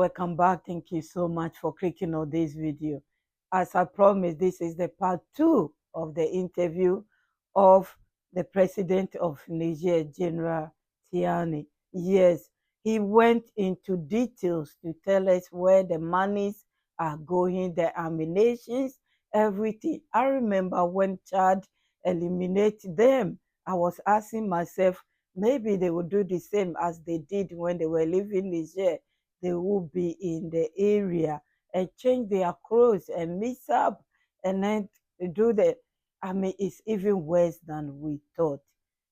welcome back. Thank you so much for clicking on this video. As I promised, this is the part 2 of the interview of the president of Niger, General Tiani. Yes, he went into details to tell us where the monies are going, the ammunitions, everything. I remember when Chad eliminated them, I was asking myself, maybe they would do the same as they did when they were leaving Niger. They will be in the area and change their clothes and mix up and then do the, it's even worse than we thought.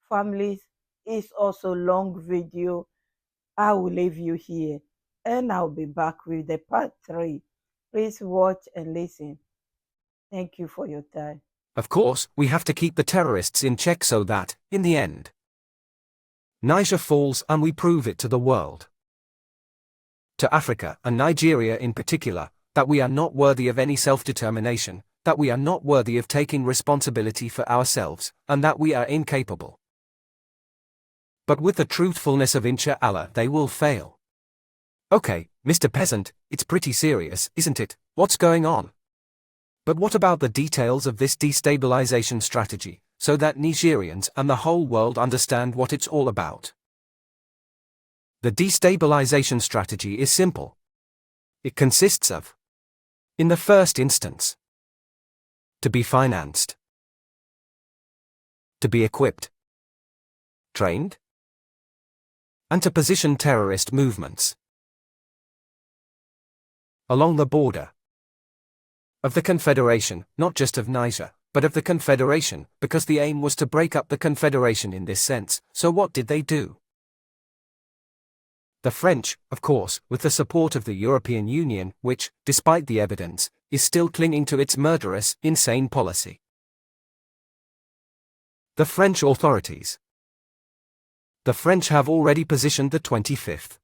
Families, it's also long video. I will leave you here and I'll be back with the part 3. Please watch and listen. Thank you for your time. Of course, we have to keep the terrorists in check so that, in the end, Niger falls and we prove it to the world, to Africa and Nigeria in particular, that we are not worthy of any self-determination, that we are not worthy of taking responsibility for ourselves, and that we are incapable. But with the truthfulness of Inshallah they will fail. Okay, Mr. Peasant, it's pretty serious, isn't it? What's going on? But what about the details of this destabilization strategy, so that Nigerians and the whole world understand what it's all about? The destabilization strategy is simple. It consists of, in the first instance, to be financed, to be equipped, trained, and to position terrorist movements along the border of the confederation, not just of Niger, but of the confederation, because the aim was to break up the confederation in this sense. So what did they do? The French, of course, with the support of the European Union, which, despite the evidence, is still clinging to its murderous, insane policy. The French authorities. The French have already positioned the 25th.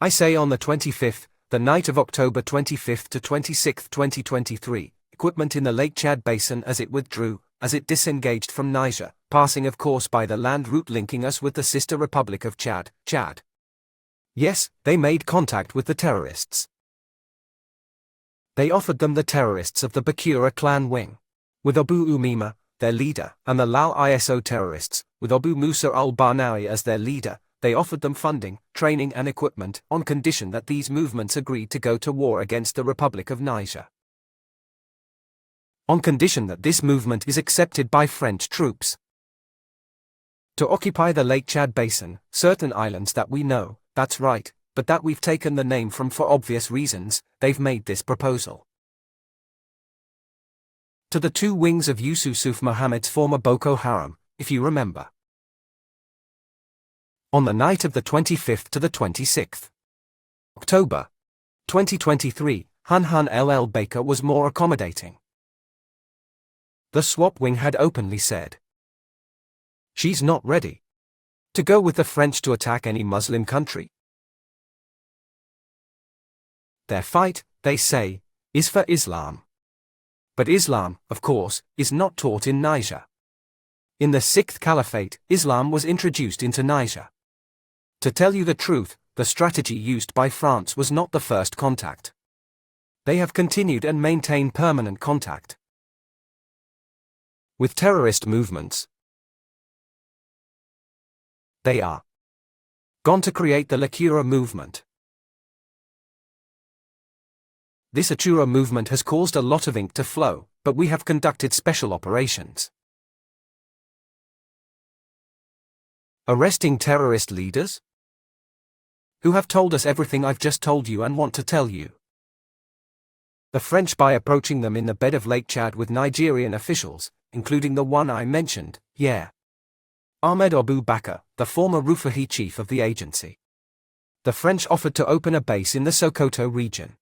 I say on the 25th, the night of October 25th to 26th, 2023, equipment in the Lake Chad Basin as it withdrew, as it disengaged from Niger, passing of course by the land route linking us with the sister Republic of Chad, Chad. Yes, they made contact with the terrorists. They offered them the terrorists of the Bakura clan wing, with Abu Umima, their leader, and the Lao ISO terrorists, with Abu Musa al-Barnawi as their leader. They offered them funding, training and equipment, on condition that these movements agreed to go to war against the Republic of Niger. On condition that this movement is accepted by French troops. To occupy the Lake Chad Basin, certain islands that we know, that's right, but that we've taken the name from for obvious reasons, they've made this proposal. To the two wings of Yusuf Mohammed's former Boko Haram, if you remember. On the night of the 25th to the 26th October 2023, Han LL Baker was more accommodating. The swap wing had openly said, she's not ready to go with the French to attack any Muslim country. Their fight, they say, is for Islam. But Islam, of course, is not taught in Niger. In the 6th Caliphate, Islam was introduced into Niger. To tell you the truth, the strategy used by France was not the first contact. They have continued and maintain permanent contact with terrorist movements. They are gone to create the Lakura movement. This Achura movement has caused a lot of ink to flow, but we have conducted special operations. Arresting terrorist leaders? Who have told us everything I've just told you and want to tell you. The French by approaching them in the bed of Lake Chad with Nigerian officials, including the one I mentioned, Ahmed Abu Bakr, the former Rufahi chief of the agency. The French offered to open a base in the Sokoto region.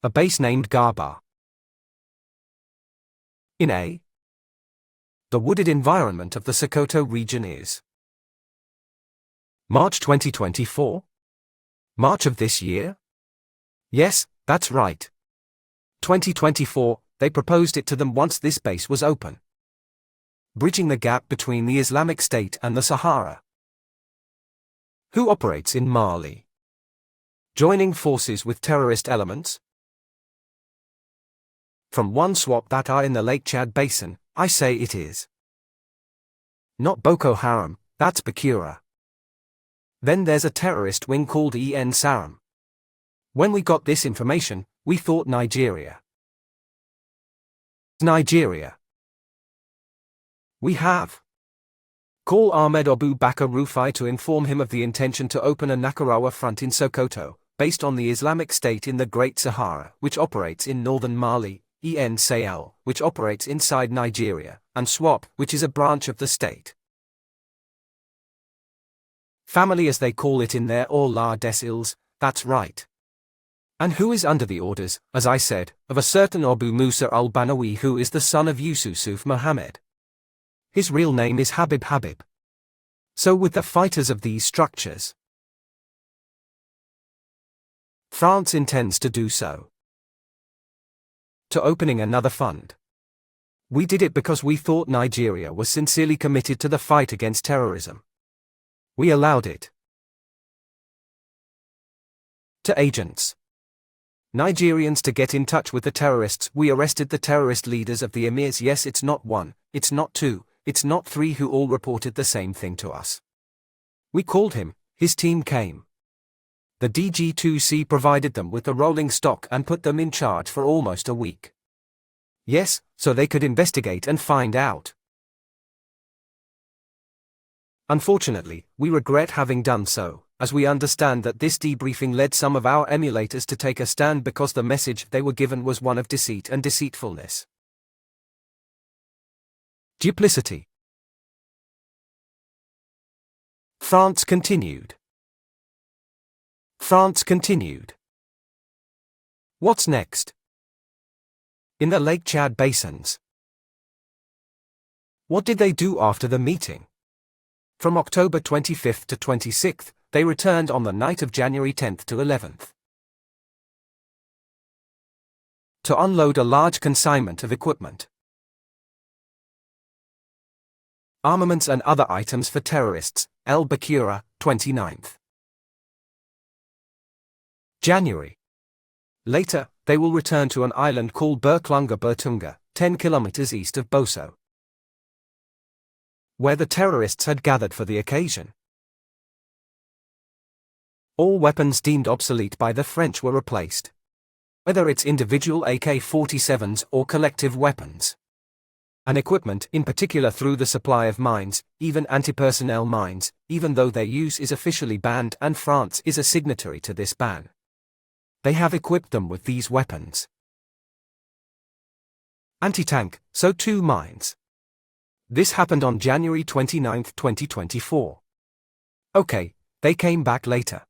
A base named Garba. In the wooded environment of the Sokoto region is March 2024? March of this year? Yes, that's right. 2024, they proposed it to them once this base was open. Bridging the gap between the Islamic State and the Sahara. Who operates in Mali? Joining forces with terrorist elements? From one swap that are in the Lake Chad Basin, I say it is. Not Boko Haram, that's Bakura. Then there's a terrorist wing called EN Saram. When we got this information, we thought Nigeria. Nigeria. We have. Call Ahmed Abu Bakr Rufai to inform him of the intention to open a Nakarawa front in Sokoto, based on the Islamic State in the Great Sahara, which operates in northern Mali, EN Sahel, which operates inside Nigeria, and SWAP, which is a branch of the state. Family as they call it in there, or La des Îles, that's right. And who is under the orders, as I said, of a certain Abu Musa al-Banawi, who is the son of Yusuf Mohammed. His real name is Habib. So with the fighters of these structures, France intends to do so. To opening another fund. We did it because we thought Nigeria was sincerely committed to the fight against terrorism. We allowed it. To agents. Nigerians to get in touch with the terrorists. We arrested the terrorist leaders of the emirs. Yes, it's not one, it's not two, it's not three who all reported the same thing to us. We called him, his team came. The DG2C provided them with the rolling stock and put them in charge for almost a week. Yes, so they could investigate and find out. Unfortunately, we regret having done so, as we understand that this debriefing led some of our emulators to take a stand because the message they were given was one of deceit and deceitfulness. Duplicity. France continued. What's next? In the Lake Chad basins. What did they do after the meeting? From October 25th to 26th, they returned on the night of January 10th to 11th. To unload a large consignment of equipment, armaments and other items for terrorists, El Bakura, 29th January. Later, they will return to an island called Burkina, 10 kilometers east of Boso, where the terrorists had gathered for the occasion. All weapons deemed obsolete by the French were replaced, whether it's individual AK-47s or collective weapons. And equipment, in particular through the supply of mines, even anti-personnel mines, even though their use is officially banned and France is a signatory to this ban. They have equipped them with these weapons. Anti-tank, so too mines. This happened on January 29, 2024. Okay, they came back later.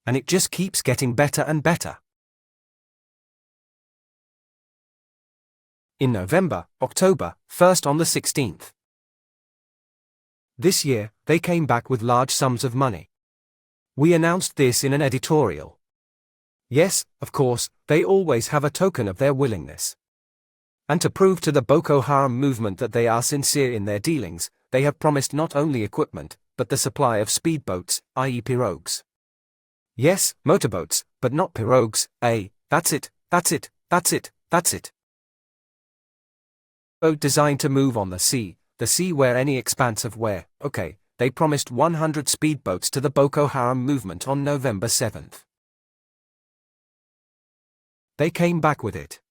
And it just keeps getting better and better. In November, October, first on the 16th. This year, they came back with large sums of money. We announced this in an editorial. Yes, of course, they always have a token of their willingness. And to prove to the Boko Haram movement that they are sincere in their dealings, they have promised not only equipment, but the supply of speedboats, i.e. pirogues. Yes, motorboats, but not pirogues, that's it. Boat designed to move on the sea where any expanse of where, okay, they promised 100 speedboats to the Boko Haram movement on November 7th. They came back with it.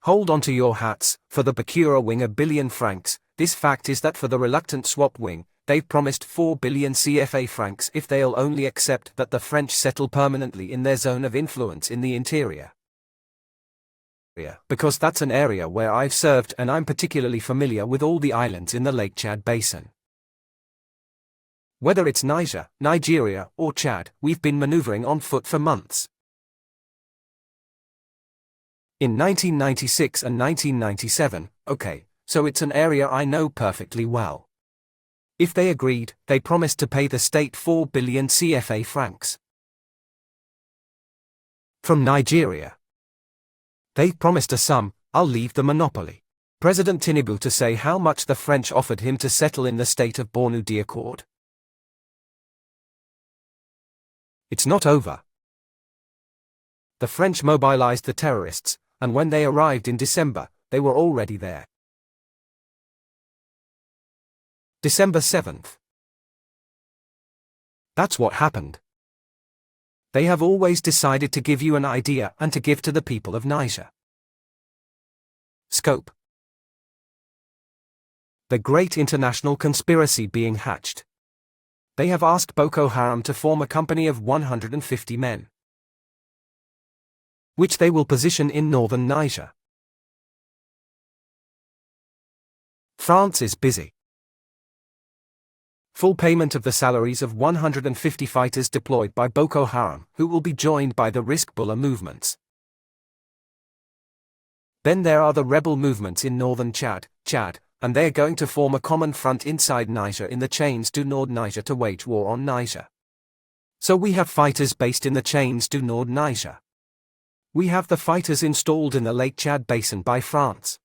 Hold on to your hats, for the Bakura wing $1 billion francs. This fact is that for the reluctant swap wing, they've promised 4 billion CFA francs if they'll only accept that the French settle permanently in their zone of influence in the interior. Because that's an area where I've served and I'm particularly familiar with all the islands in the Lake Chad Basin. Whether it's Niger, Nigeria, or Chad, we've been maneuvering on foot for months. In 1996 and 1997, okay, so it's an area I know perfectly well. If they agreed, they promised to pay the state 4 billion CFA francs. From Nigeria. They promised a sum, I'll leave the monopoly. President Tinubu to say how much the French offered him to settle in the state of Borno d'Accord. It's not over. The French mobilized the terrorists, and when they arrived in December, they were already there. December 7th. That's what happened. They have always decided to give you an idea and to give to the people of Niger. Scope. The great international conspiracy being hatched. They have asked Boko Haram to form a company of 150 men, which they will position in northern Niger. France is busy. Full payment of the salaries of 150 fighters deployed by Boko Haram, who will be joined by the Risk-Bullah movements. Then there are the rebel movements in northern Chad, and they are going to form a common front inside Niger in the Chains du Nord Niger to wage war on Niger. So we have fighters based in the Chains du Nord Niger. We have the fighters installed in the Lake Chad Basin by France.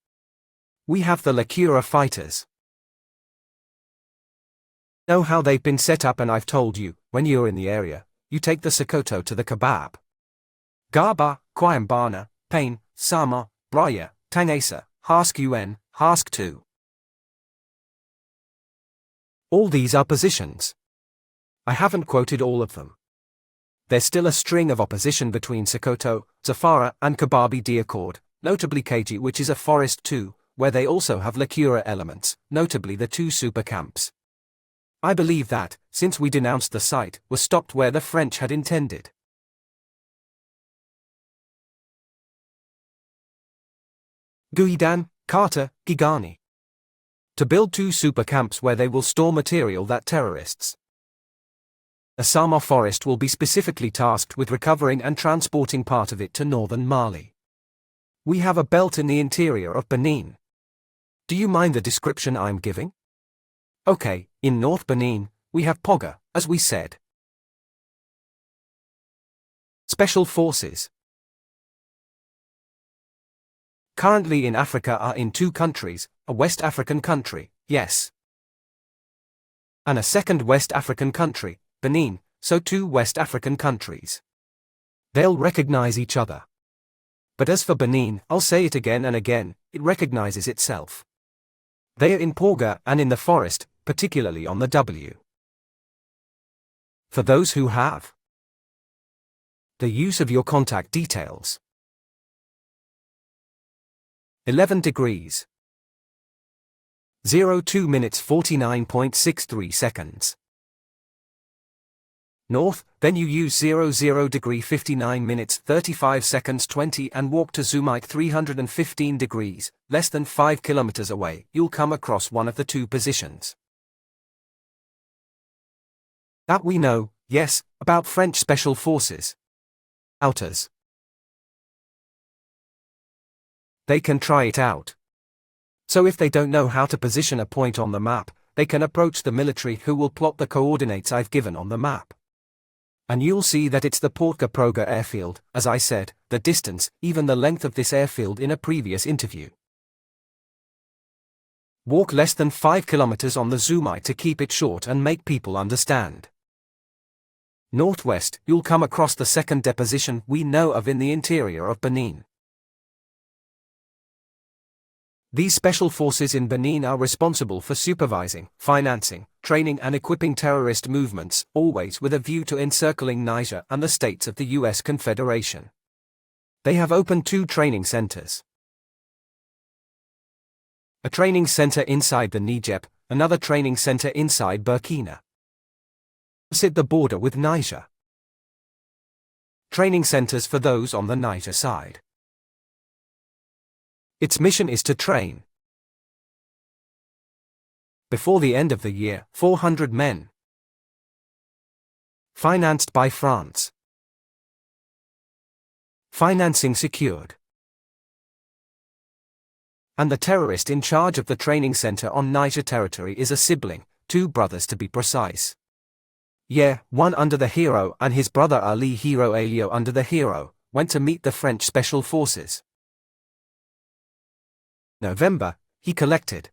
We have the Lakura fighters. Know how they've been set up, and I've told you, when you're in the area, you take the Sokoto to the Kebab. Garba, Kwayambana, Pain, Sama, Braya, Tangasa, Hask UN, Hask 2. All these are positions. I haven't quoted all of them. There's still a string of opposition between Sokoto, Zafara and Kababi Diakord, notably Keji, which is a forest too, where they also have Lakura elements, notably the 2 super camps. I believe that, since we denounced the site, was stopped where the French had intended. Guidan, Carter, Gigani. To build 2 super camps where they will store material that terrorists. A Sama forest will be specifically tasked with recovering and transporting part of it to northern Mali. We have a belt in the interior of Benin. Do you mind the description I'm giving? Okay, in North Benin, we have Poga, as we said. Special Forces. Currently in Africa are in 2 countries, a West African country, yes, and a second West African country, Benin, so 2 West African countries. They'll recognize each other. But as for Benin, I'll say it again and again, it recognizes itself. They are in Poga and in the forest, particularly on the W. For those who have the use of your contact details. 11 degrees. 02 minutes 49.63 seconds. North, then you use 00 degree 59 minutes 35 seconds 20 and walk to Zoomite 315 degrees, less than 5 kilometers away, you'll come across one of the 2 positions. That we know, yes, about French Special Forces. Outers. They can try it out. So if they don't know how to position a point on the map, they can approach the military who will plot the coordinates I've given on the map. And you'll see that it's the Portka Proga airfield, as I said, the distance, even the length of this airfield in a previous interview. Walk less than 5 kilometers on the Zoomite to keep it short and make people understand. Northwest, you'll come across the second deposition we know of in the interior of Benin. These special forces in Benin are responsible for supervising, financing, training and equipping terrorist movements, always with a view to encircling Niger and the states of the US Confederation. They have opened 2 training centers. A training center inside the Niger, another training center inside Burkina. Opposite the border with Niger. Training centers for those on the Niger side. Its mission is to train, before the end of the year, 400 men. Financed by France. Financing secured. And the terrorist in charge of the training center on Niger territory is a sibling, 2 brothers to be precise. Yeah, one under the hero and his brother Ali Hero Alio under the hero, went to meet the French Special Forces. November, he collected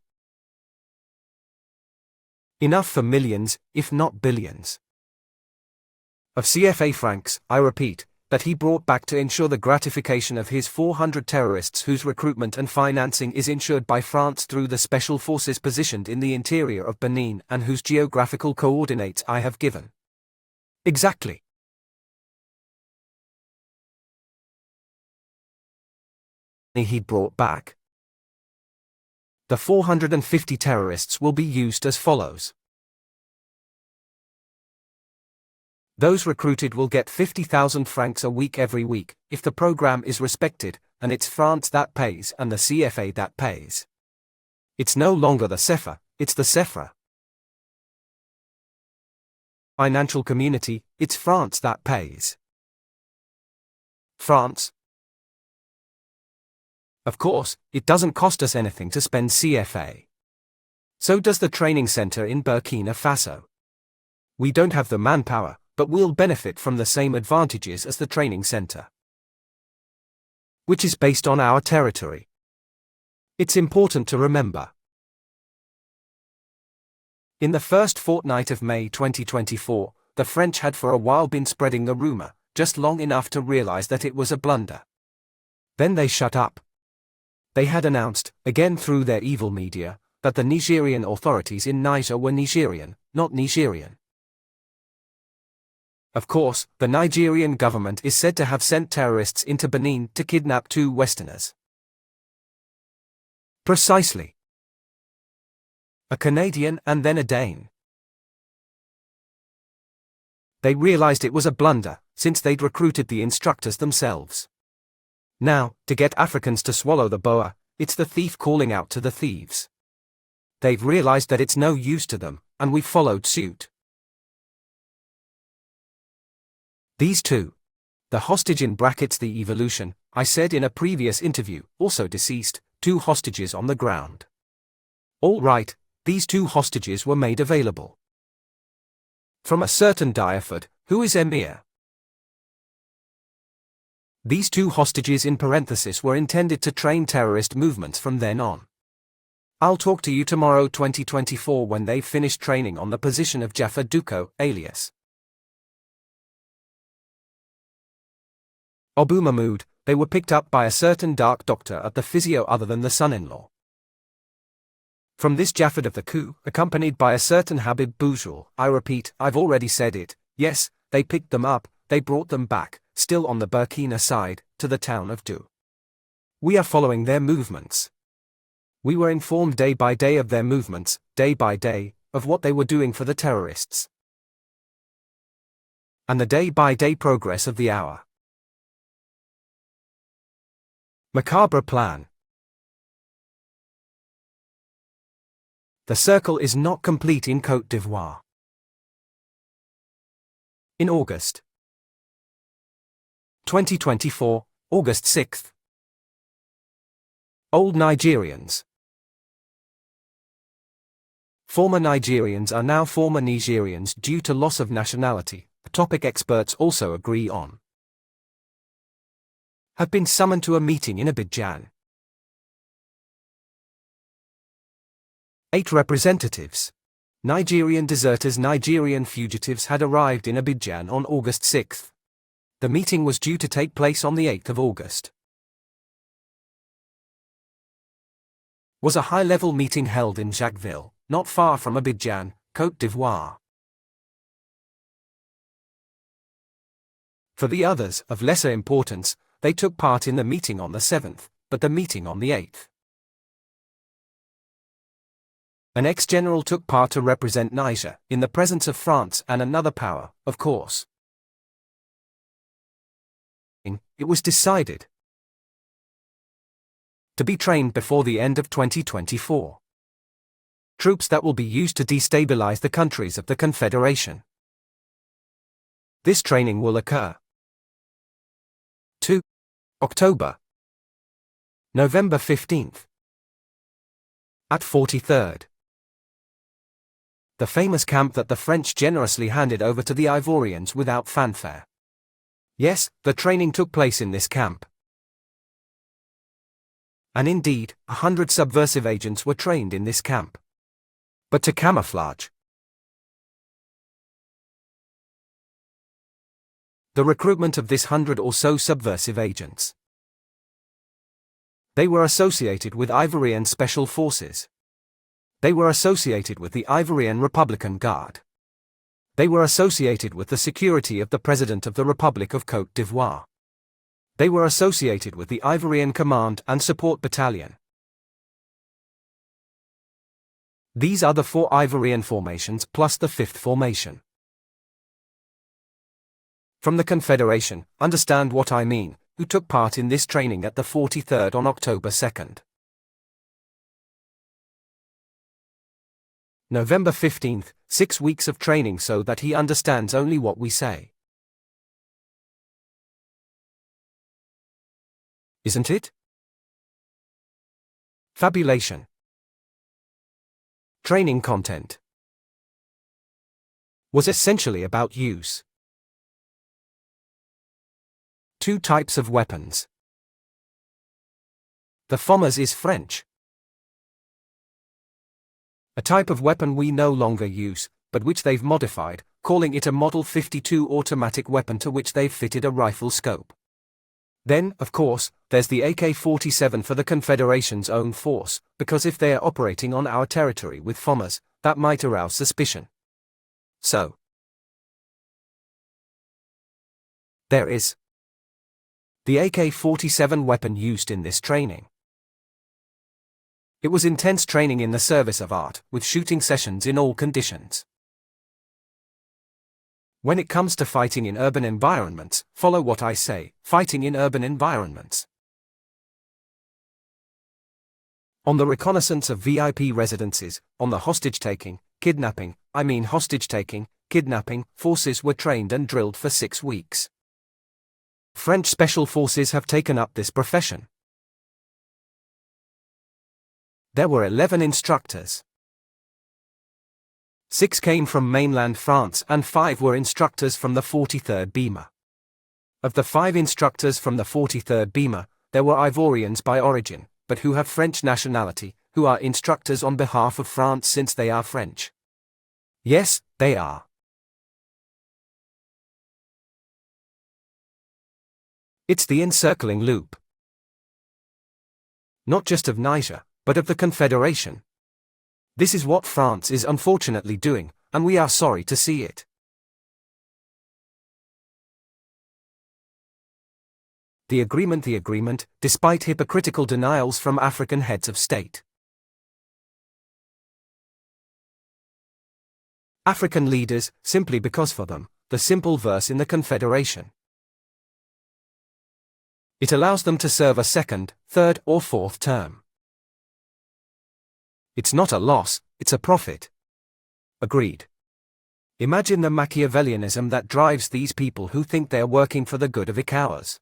enough for millions, if not billions. of CFA francs, I repeat, that he brought back to ensure the gratification of his 400 terrorists whose recruitment and financing is ensured by France through the special forces positioned in the interior of Benin and whose geographical coordinates I have given. Exactly. He brought back. The 450 terrorists will be used as follows. Those recruited will get 50,000 francs a week every week, if the program is respected, and it's France that pays and the CFA that pays. It's no longer the CFA, it's the CFA. Financial community, it's France that pays. France. Of course, it doesn't cost us anything to spend CFA. So does the training center in Burkina Faso. We don't have the manpower, but we'll benefit from the same advantages as the training center, which is based on our territory. It's important to remember. In the first fortnight of May 2024, the French had for a while been spreading the rumor, just long enough to realize that it was a blunder. Then they shut up. They had announced, again through their evil media, that the Nigerian authorities in Niger were Nigerian, not Nigerian. Of course, the Nigerian government is said to have sent terrorists into Benin to kidnap 2 Westerners. Precisely. A Canadian and then a Dane. They realized it was a blunder, since they'd recruited the instructors themselves. Now, to get Africans to swallow the boa, it's the thief calling out to the thieves. They've realized that it's no use to them, and we've followed suit. These 2. The hostage in brackets the evolution, I said in a previous interview, also deceased, 2 hostages on the ground. All right, these 2 hostages were made available from a certain Diaford, who is Emir. These 2 hostages in parenthesis were intended to train terrorist movements from then on. I'll talk to you tomorrow 2024 when they've finished training on the position of Jaffa Duko, alias Abu Mahmoud. They were picked up by a certain dark doctor at the physio other than the son-in-law. From this Jafford of the coup, accompanied by a certain Habib Boujou, I repeat, I've already said it, yes, they picked them up, they brought them back, still on the Burkina side, to the town of Du. We are following their movements. We were informed day by day of their movements, day by day, of what they were doing for the terrorists. And the day-by-day progress of the hour. Macabre plan. The circle is not complete in Côte d'Ivoire. In August 2024, August 6th. Old Nigerians. Former Nigerians are now former Nigerians due to loss of nationality, a topic experts also agree on. Have been summoned to a meeting in Abidjan. 8 representatives. Nigerian deserters, Nigerian fugitives had arrived in Abidjan on August 6. The meeting was due to take place on the 8th of August. Was a high-level meeting held in Jacquesville, not far from Abidjan, Côte d'Ivoire. For the others, of lesser importance, they took part in the meeting on the 7th, but the meeting on the 8th. An ex-general took part to represent Niger, in the presence of France and another power, of course. It was decided to be trained before the end of 2024. Troops that will be used to destabilize the countries of the confederation. This training will occur 2. October. November 15th. At 43rd. The famous camp that the French generously handed over to the Ivorians without fanfare. Yes, the training took place in this camp. And indeed, 100 subversive agents were trained in this camp. But to camouflage. The recruitment of this 100 or so subversive agents. They were associated with Ivorian Special Forces. They were associated with the Ivorian Republican Guard. They were associated with the security of the President of the Republic of Côte d'Ivoire. They were associated with the Ivorian Command and Support Battalion. These are the 4 Ivorian formations plus the 5th formation. From the Confederation, understand what I mean, who took part in this training at the 43rd on October 2nd. November 15th, 6 weeks of training so that he understands only what we say. Isn't it? Fabulation. Training content was essentially about use. 2 types of weapons. The FOMAS is French. A type of weapon we no longer use, but which they've modified, calling it a Model 52 automatic weapon to which they've fitted a rifle scope. Then, of course, there's the AK-47 for the Confederation's own force, because if they are operating on our territory with FOMAS, that might arouse suspicion. So, there is the AK-47 weapon used in this training. It was intense training in the service of art, with shooting sessions in all conditions. When it comes to fighting in urban environments, follow what I say, fighting in urban environments. On the reconnaissance of VIP residences, on the hostage-taking, kidnapping, forces were trained and drilled for 6 weeks. French special forces have taken up this profession. There were 11 instructors. 6 came from mainland France and 5 were instructors from the 43rd BIMA. Of the 5 instructors from the 43rd BIMA, there were Ivorians by origin, but who have French nationality, who are instructors on behalf of France since they are French. Yes, they are. It's the encircling loop. Not just of Niger, but of the Confederation. This is what France is unfortunately doing, and we are sorry to see it. The agreement, despite hypocritical denials from African heads of state. African leaders, simply because for them, the simple verse in the Confederation. It allows them to serve a 2nd, 3rd, or 4th term. It's not a loss, it's a profit. Agreed. Imagine the Machiavellianism that drives these people who think they're working for the good of ECOWAS.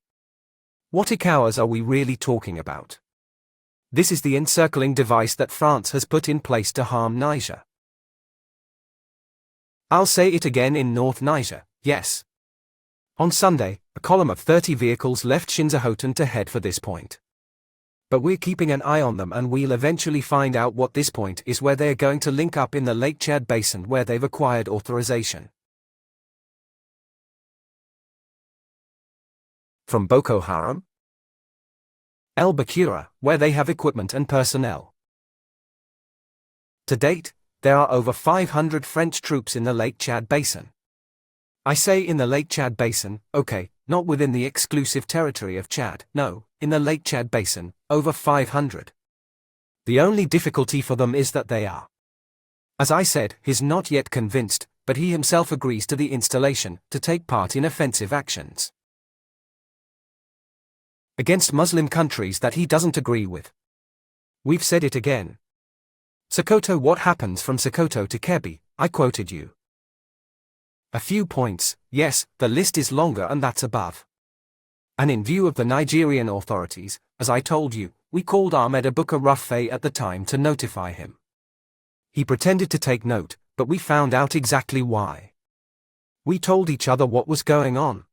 What ECOWAS are we really talking about? This is the encircling device that France has put in place to harm Niger. I'll say it again in North Niger, yes. On Sunday, a column of 30 vehicles left Shinzahoten to head for this point. But we're keeping an eye on them and we'll eventually find out what this point is where they're going to link up in the Lake Chad Basin where they've acquired authorization. From Boko Haram? El Bakura, where they have equipment and personnel. To date, there are over 500 French troops in the Lake Chad Basin. I say in the Lake Chad Basin, okay, not within the exclusive territory of Chad, no, in the Lake Chad Basin, over 500. The only difficulty for them is that they are. As I said, he's not yet convinced, but he himself agrees to the installation, to take part in offensive actions against Muslim countries that he doesn't agree with. We've said it again. Sokoto, what happens from Sokoto to Kebbi, I quoted you. A few points, yes, the list is longer and that's above. And in view of the Nigerian authorities, as I told you, we called Ahmed Abuka Ruffey at the time to notify him. He pretended to take note, but we found out exactly why. We told each other what was going on.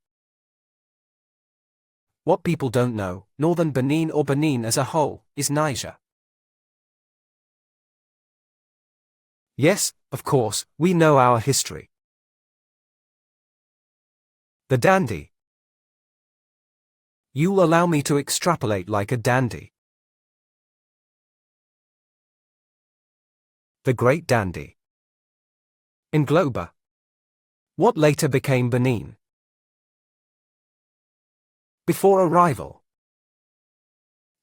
What people don't know, northern Benin or Benin as a whole, is Niger. Yes, of course, we know our history. The Dandi, You'll allow me to extrapolate like a dandy. The Great Dandi. Engloba. What later became Benin. Before arrival.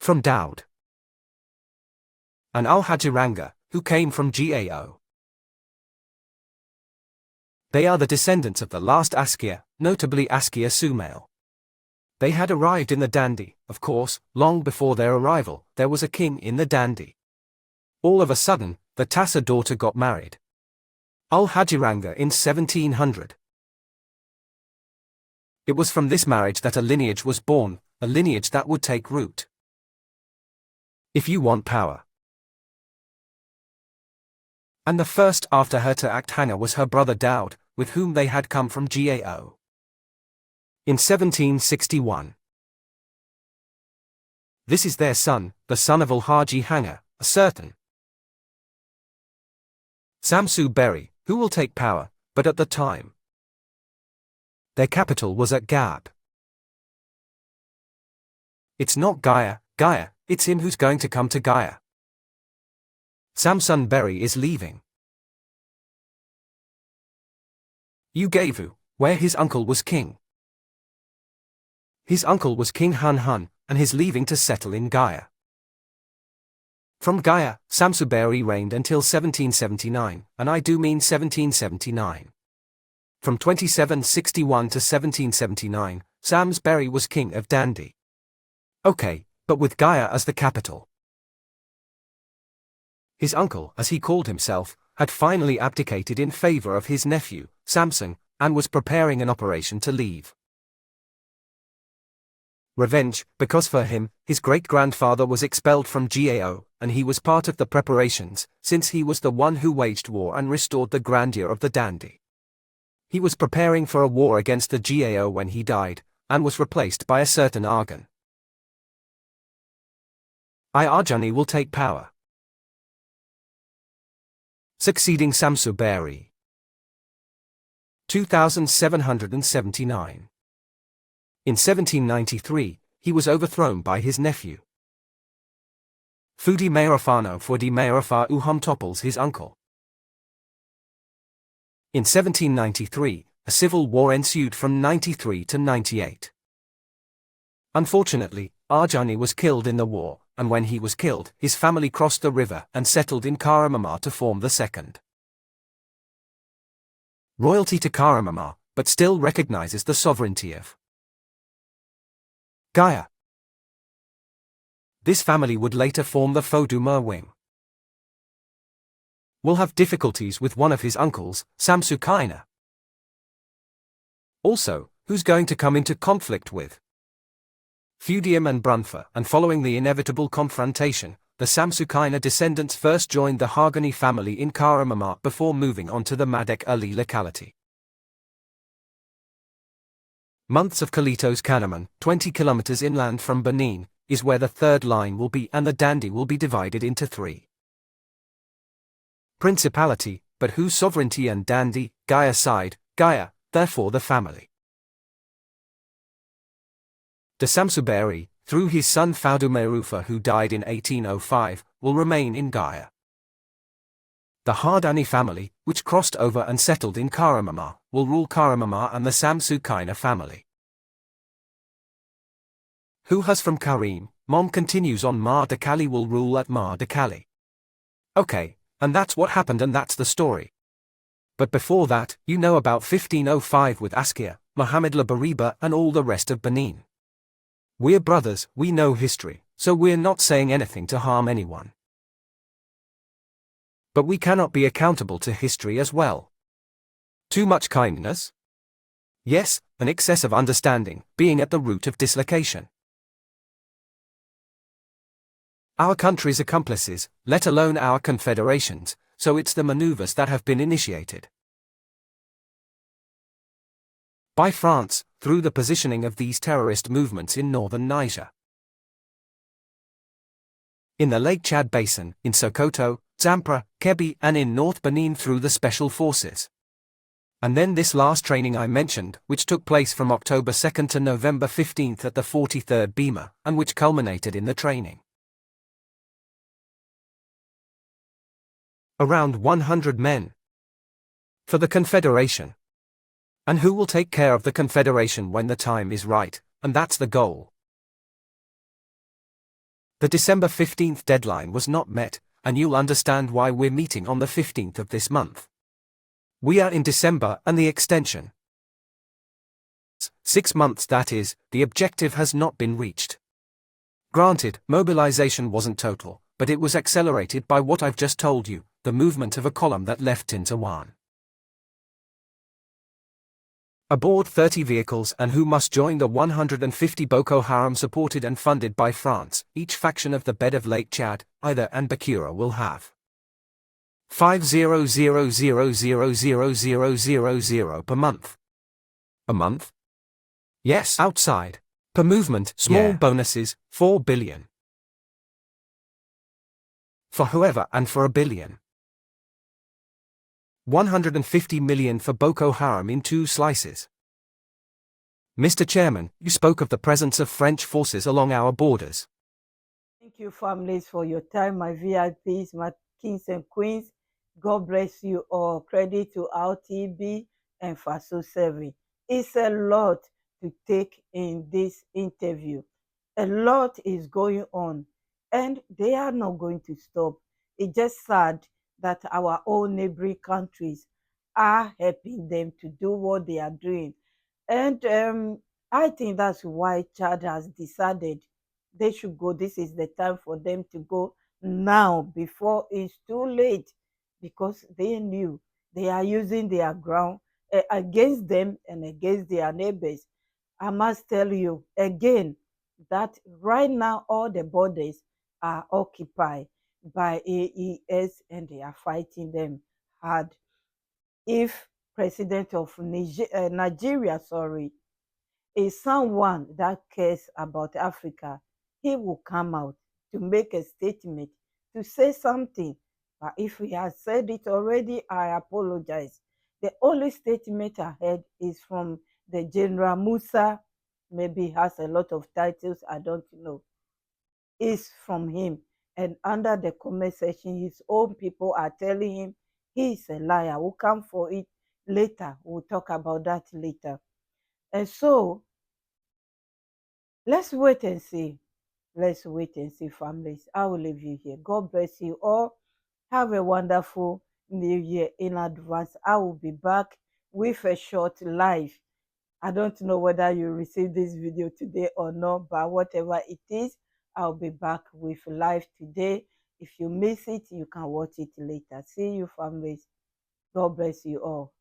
From Daoud. And Al-Hajiranga, who came from Gao. They are the descendants of the last Askia, notably Askia Sumail. They had arrived in the Dandi, of course. Long before their arrival, there was a king in the Dandi. All of a sudden, the Tassa daughter got married. Al-Hajiranga in 1700. It was from this marriage that a lineage was born, a lineage that would take root. If you want power. And the first after her to act Hanga was her brother Daoud, with whom they had come from Gao. In 1761. This is their son, the son of Al-Haji Hanga, a certain Samsu Beri, who will take power, but at the time their capital was at Gab. It's not Gaia, it's him who's going to come to Gaia. Samsun Beri is leaving Ugavu, where his uncle was king. His uncle was King Hun Hun, and he's leaving to settle in Gaia. From Gaia, Samsu Beri reigned until 1779, and I do mean 1779. From 2761 to 1779, Sams Beri was king of Dandi. Okay, but with Gaia as the capital. His uncle, as he called himself, had finally abdicated in favor of his nephew, Samsung, and was preparing an operation to leave. Revenge, because for him, his great-grandfather was expelled from Gao, and he was part of the preparations, since he was the one who waged war and restored the grandeur of the Dandi. He was preparing for a war against the Gao when he died, and was replaced by a certain Argan. Arjani will take power, succeeding Samsu Beri. 2779. In 1793, he was overthrown by his nephew. Fudi Mayarafano Fudi Mayarafa Uham topples his uncle. In 1793, a civil war ensued from 93 to 98. Unfortunately, Arjani was killed in the war, and when he was killed, his family crossed the river and settled in Karamama to form the second royalty to Karamama, but still recognizes the sovereignty of Gaia. This family would later form the Foduma wing. Will have difficulties with one of his uncles, Samsu Kaina. Also, who's going to come into conflict with Fudium and Brunfa, and following the inevitable confrontation, the Samsu Kaina descendants first joined the Hagani family in Karamama before moving on to the Madek Ali locality. Months of Kalito's Kanaman, 20 kilometers inland from Benin, is where the third line will be, and the Dandi will be divided into three. Principality, but whose sovereignty and Dandi, Gaia side, Gaia, therefore the family. The Samsu Beri, through his son Faudu Merufa who died in 1805, will remain in Gaia. The Hardani family, which crossed over and settled in Karamama, will rule Karamama, and the Samsu Kaina family, who has from Karim, Mom continues on Mar de Kali, will rule at Mar de Kali. Okay, and that's what happened, and that's the story. But before that, you know about 1505 with Askia, Mohammed La Bariba and all the rest of Benin. We're brothers, we know history, so we're not saying anything to harm anyone. But we cannot be accountable to history as well. Too much kindness? Yes, an excess of understanding, being at the root of dislocation. Our country's accomplices, let alone our confederations, so it's the maneuvers that have been initiated by France, through the positioning of these terrorist movements in northern Niger, in the Lake Chad Basin, in Sokoto, Zamfara, Kebbi, and in North Benin through the special forces. And then this last training I mentioned, which took place from October 2nd to November 15th at the 43rd Bima, and which culminated in the training. Around 100 men. For the Confederation. And who will take care of the Confederation when the time is right, and that's the goal. The December 15th deadline was not met, and you'll understand why we're meeting on the 15th of this month. We are in December and the extension. 6 months, that is, the objective has not been reached. Granted, mobilization wasn't total, but it was accelerated by what I've just told you, the movement of a column that left Tintawan. Aboard 30 vehicles and who must join the 150 Boko Haram supported and funded by France. Each faction of the bed of Lake Chad, Ida and Bakura will have 500,000,000 per month. A month? Yes, outside. Per movement, small bonuses, 4 billion. For whoever and for a billion. 150 million for Boko Haram in 2 slices. Mr. Chairman, you spoke of the presence of French forces along our borders. Thank you, families, for your time, my VIPs, my kings and queens. God bless you all. Credit to RTB and Faso 7. It's a lot to take in this interview. A lot is going on, and they are not going to stop. It's just sad that our own neighboring countries are helping them to do what they are doing. And I think that's why Chad has decided they should go. This is the time for them to go now before it's too late, because they knew they are using their ground against them and against their neighbors. I must tell you again that right now all the borders are occupied by AES and they are fighting them hard. If President of Nigeria, is someone that cares about Africa, he will come out to make a statement, to say something. But if he has said it already, I apologize. The only statement I heard is from the General Musa. Maybe he has a lot of titles, I don't know. It's from him. And under the comment section, his own people are telling him he's a liar. We'll come for it later. We'll talk about that later. And so, let's wait and see. Let's wait and see, families. I will leave you here. God bless you all. Have a wonderful new year in advance. I will be back with a short live. I don't know whether you received this video today or not, but whatever it is, I'll be back with live today. If you miss it, you can watch it later. See you, families. God bless you all.